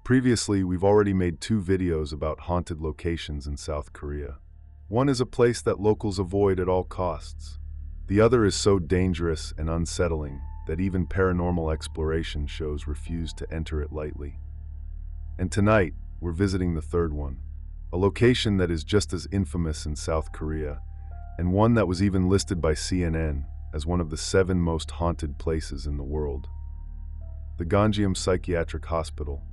Previously, we've already made 2 videos about haunted locations in South Korea. One is a place that locals avoid at all costs. The other is so dangerous and unsettling that even paranormal exploration shows refuse to enter it lightly. And tonight, we're visiting the third one, a location that is just as infamous in South Korea, and one that was even listed by CNN as one of the 7 most haunted places in the world. The Gonjiam Psychiatric Hospital.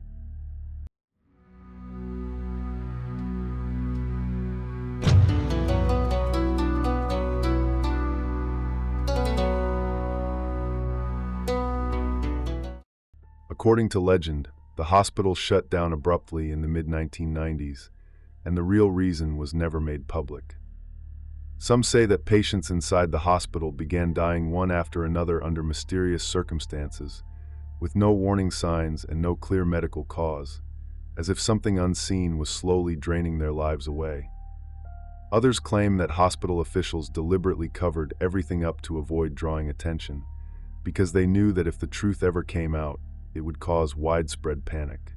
According to legend, the hospital shut down abruptly in the mid-1990s, and the real reason was never made public. Some say that patients inside the hospital began dying one after another under mysterious circumstances, with no warning signs and no clear medical cause, as if something unseen was slowly draining their lives away. Others claim that hospital officials deliberately covered everything up to avoid drawing attention, because they knew that if the truth ever came out, it would cause widespread panic.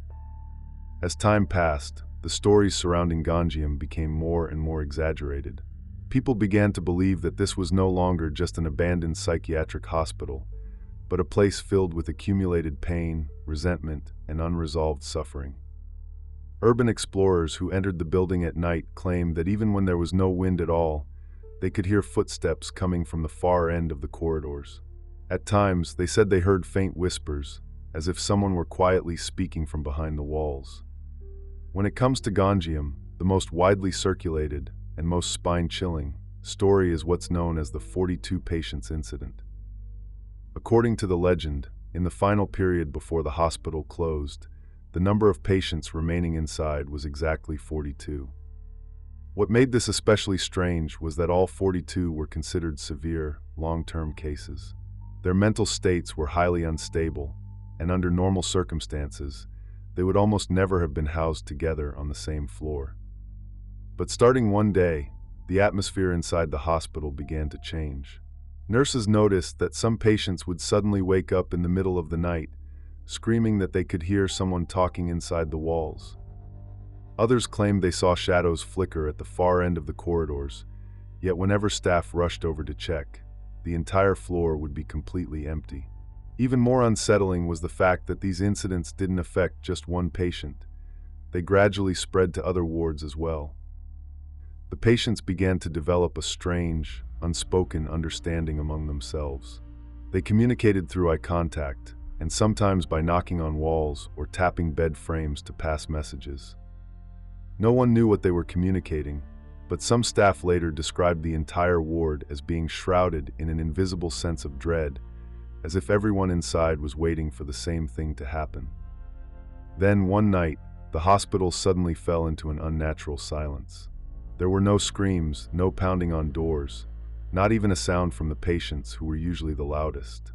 As time passed, the stories surrounding Gonjiam became more and more exaggerated. People began to believe that this was no longer just an abandoned psychiatric hospital, but a place filled with accumulated pain, resentment, and unresolved suffering. Urban explorers who entered the building at night claimed that even when there was no wind at all, they could hear footsteps coming from the far end of the corridors. At times, they said they heard faint whispers, as if someone were quietly speaking from behind the walls. When it comes to Gonjiam, the most widely circulated and most spine-chilling story is what's known as the 42 patients incident. According to the legend, in the final period before the hospital closed, the number of patients remaining inside was exactly 42. What made this especially strange was that all 42 were considered severe, long-term cases. Their mental states were highly unstable, and under normal circumstances, they would almost never have been housed together on the same floor. But starting one day, the atmosphere inside the hospital began to change. Nurses noticed that some patients would suddenly wake up in the middle of the night, screaming that they could hear someone talking inside the walls. Others claimed they saw shadows flicker at the far end of the corridors, yet whenever staff rushed over to check, the entire floor would be completely empty. Even more unsettling was the fact that these incidents didn't affect just one patient. They gradually spread to other wards as well. The patients began to develop a strange, unspoken understanding among themselves. They communicated through eye contact, and sometimes by knocking on walls or tapping bed frames to pass messages. No one knew what they were communicating, but some staff later described the entire ward as being shrouded in an invisible sense of dread, as if everyone inside was waiting for the same thing to happen. Then, one night, the hospital suddenly fell into an unnatural silence. There were no screams, no pounding on doors, not even a sound from the patients who were usually the loudest.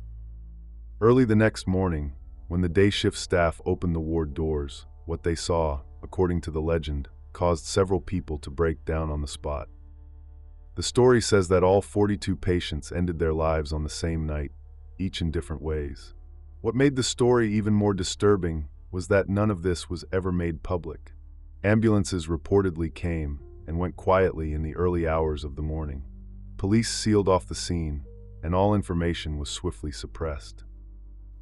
Early the next morning, when the day shift staff opened the ward doors, what they saw, according to the legend, caused several people to break down on the spot. The story says that all 42 patients ended their lives on the same night, each in different ways. What made the story even more disturbing was that none of this was ever made public. Ambulances reportedly came and went quietly in the early hours of the morning. Police sealed off the scene, and all information was swiftly suppressed.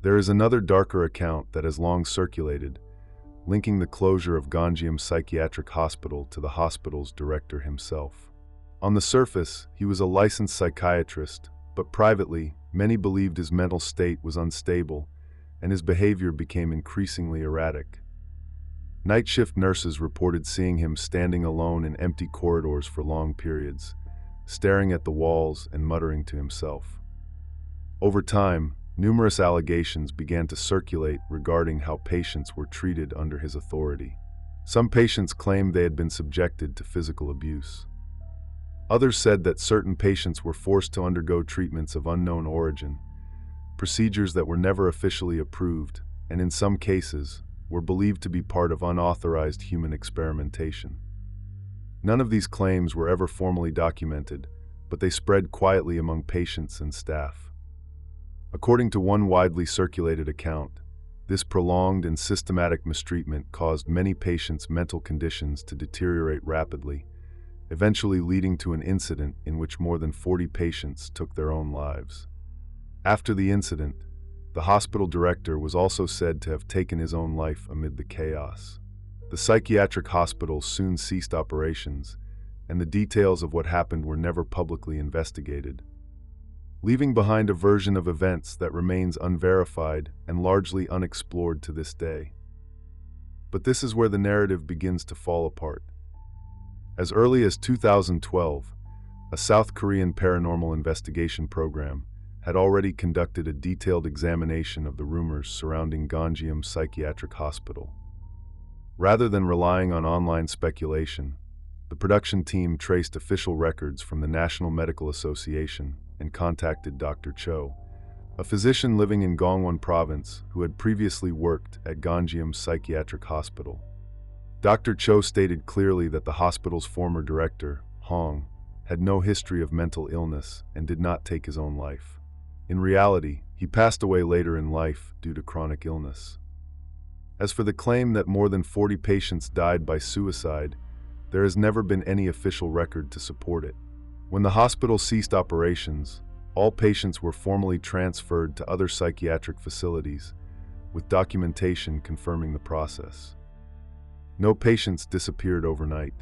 There is another darker account that has long circulated, linking the closure of Gonjiam Psychiatric Hospital to the hospital's director himself. On the surface, he was a licensed psychiatrist, but privately, many believed his mental state was unstable, and his behavior became increasingly erratic. Night shift nurses reported seeing him standing alone in empty corridors for long periods, staring at the walls and muttering to himself. Over time, numerous allegations began to circulate regarding how patients were treated under his authority. Some patients claimed they had been subjected to physical abuse. Others said that certain patients were forced to undergo treatments of unknown origin, procedures that were never officially approved, and in some cases, were believed to be part of unauthorized human experimentation. None of these claims were ever formally documented, but they spread quietly among patients and staff. According to one widely circulated account, This prolonged and systematic mistreatment caused many patients' mental conditions to deteriorate rapidly, eventually leading to an incident in which more than 40 patients took their own lives. After the incident, the hospital director was also said to have taken his own life amid the chaos. The psychiatric hospital soon ceased operations, and the details of what happened were never publicly investigated, leaving behind a version of events that remains unverified and largely unexplored to this day. But this is where the narrative begins to fall apart. As early as 2012, a South Korean paranormal investigation program had already conducted a detailed examination of the rumors surrounding Gonjiam Psychiatric Hospital. Rather than relying on online speculation, the production team traced official records from the National Medical Association and contacted Dr. Cho, a physician living in Gangwon Province who had previously worked at Gonjiam Psychiatric Hospital. Dr. Cho stated clearly that the hospital's former director, Hong, had no history of mental illness and did not take his own life. In reality, he passed away later in life due to chronic illness. As for the claim that more than 40 patients died by suicide, there has never been any official record to support it. When the hospital ceased operations, all patients were formally transferred to other psychiatric facilities, with documentation confirming the process. No patients disappeared overnight.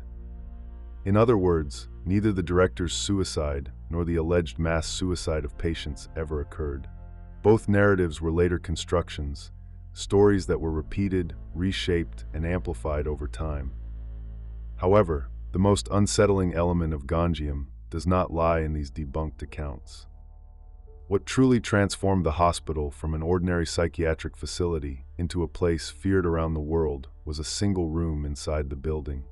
In other words, neither the director's suicide nor the alleged mass suicide of patients ever occurred. Both narratives were later constructions, stories that were repeated, reshaped, and amplified over time. However, the most unsettling element of Gonjiam does not lie in these debunked accounts. What truly transformed the hospital from an ordinary psychiatric facility into a place feared around the world was a single room inside the building.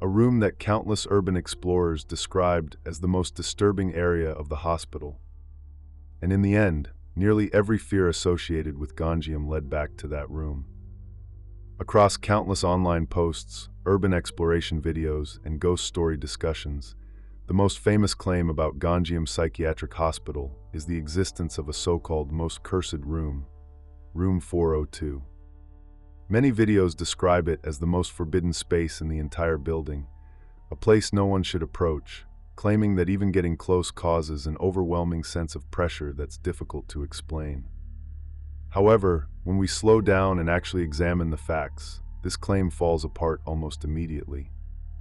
A room that countless urban explorers described as the most disturbing area of the hospital. And in the end, nearly every fear associated with Gonjiam led back to that room. Across countless online posts, urban exploration videos, and ghost story discussions, the most famous claim about Gonjiam Psychiatric Hospital is the existence of a so-called most cursed room, Room 402. Many videos describe it as the most forbidden space in the entire building, a place no one should approach, claiming that even getting close causes an overwhelming sense of pressure that's difficult to explain. However, when we slow down and actually examine the facts, this claim falls apart almost immediately.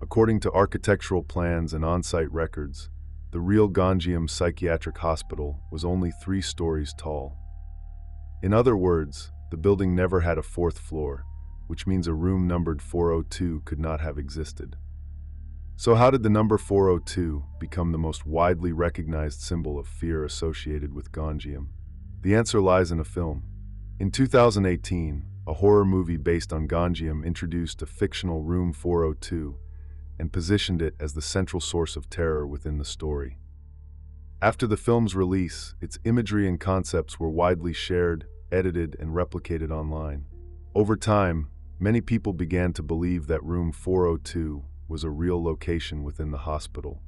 According to architectural plans and on-site records, the real Gonjiam Psychiatric Hospital was only 3 stories tall. In other words, the building never had a 4th floor, which means a room numbered 402 could not have existed. So how did the number 402 become the most widely recognized symbol of fear associated with Gonjiam? The answer lies in a film. In 2018, a horror movie based on Gonjiam introduced a fictional Room 402 and positioned it as the central source of terror within the story. After the film's release, its imagery and concepts were widely shared, edited, and replicated online. Over time, many people began to believe that Room 402 was a real location within the hospital.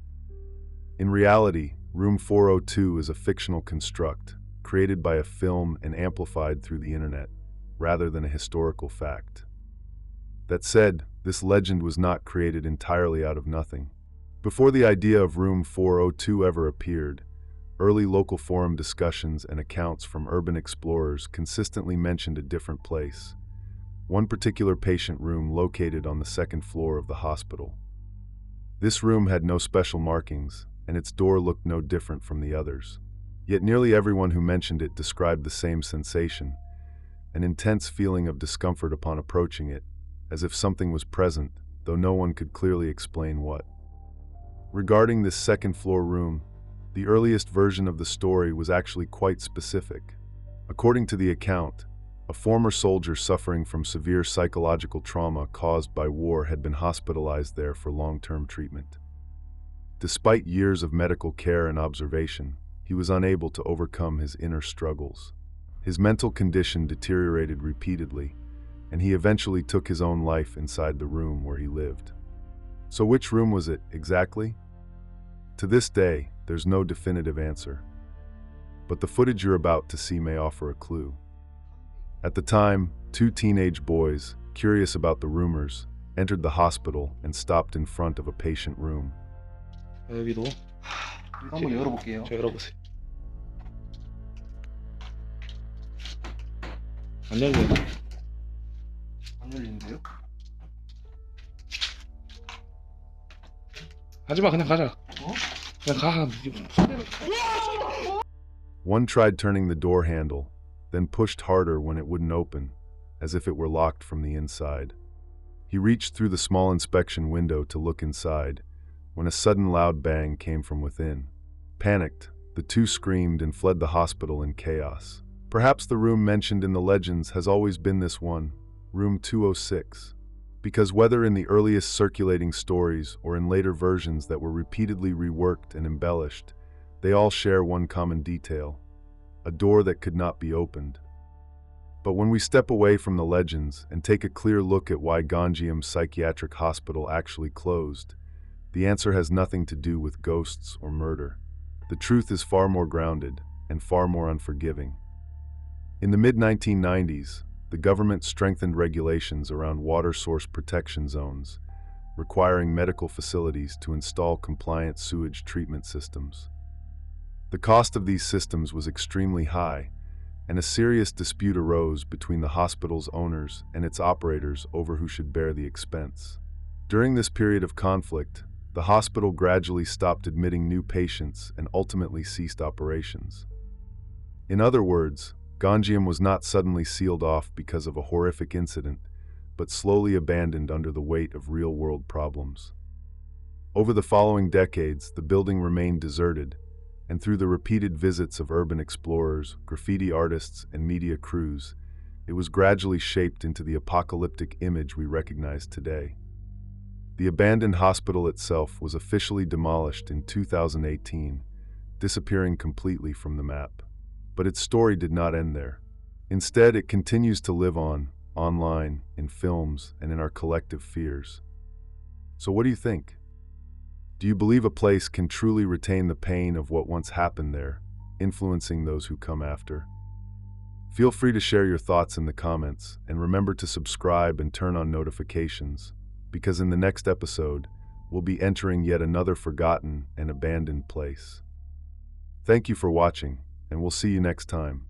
In reality, Room 402 is a fictional construct, created by a film and amplified through the internet, rather than a historical fact. That said, this legend was not created entirely out of nothing. Before the idea of Room 402 ever appeared, early local forum discussions and accounts from urban explorers consistently mentioned a different place, one particular patient room located on the 2nd floor of the hospital. This room had no special markings, and its door looked no different from the others. Yet nearly everyone who mentioned it described the same sensation, an intense feeling of discomfort upon approaching it, as if something was present, though no one could clearly explain what. Regarding this 2nd floor room, the earliest version of the story was actually quite specific. According to the account, a former soldier suffering from severe psychological trauma caused by war had been hospitalized there for long-term treatment. Despite years of medical care and observation, he was unable to overcome his inner struggles. His mental condition deteriorated repeatedly, and he eventually took his own life inside the room where he lived. So which room was it, exactly? To this day, there's no definitive answer. But the footage you're about to see may offer a clue. At the time, two teenage boys, curious about the rumors, entered the hospital and stopped in front of a patient room. 여기도 한번 열어볼게요. 저 열어보세요. 안 열려요. 안 열리는데요? 하지마, 그냥 가자. 그냥 가. One tried turning the door handle, then pushed harder when it wouldn't open, as if it were locked from the inside. He reached through the small inspection window to look inside, when a sudden loud bang came from within. Panicked, the two screamed and fled the hospital in chaos. Perhaps the room mentioned in the legends has always been this one, room 206. Because whether in the earliest circulating stories or in later versions that were repeatedly reworked and embellished, they all share one common detail: a door that could not be opened. But when we step away from the legends and take a clear look at why Gonjiam Psychiatric Hospital actually closed, the answer has nothing to do with ghosts or murder. The truth is far more grounded and far more unforgiving. In the mid-1990s, the government strengthened regulations around water source protection zones, requiring medical facilities to install compliant sewage treatment systems. The cost of these systems was extremely high, and a serious dispute arose between the hospital's owners and its operators over who should bear the expense. During this period of conflict, the hospital gradually stopped admitting new patients and ultimately ceased operations. In other words, Gonjiam was not suddenly sealed off because of a horrific incident, but slowly abandoned under the weight of real-world problems. Over the following decades, the building remained deserted, and through the repeated visits of urban explorers, graffiti artists, and media crews, it was gradually shaped into the apocalyptic image we recognize today. The abandoned hospital itself was officially demolished in 2018, disappearing completely from the map. But its story did not end there. Instead, it continues to live on, online, in films, and in our collective fears. So what do you think? Do you believe a place can truly retain the pain of what once happened there, influencing those who come after? Feel free to share your thoughts in the comments, and remember to subscribe and turn on notifications, because in the next episode, we'll be entering yet another forgotten and abandoned place. Thank you for watching, and we'll see you next time.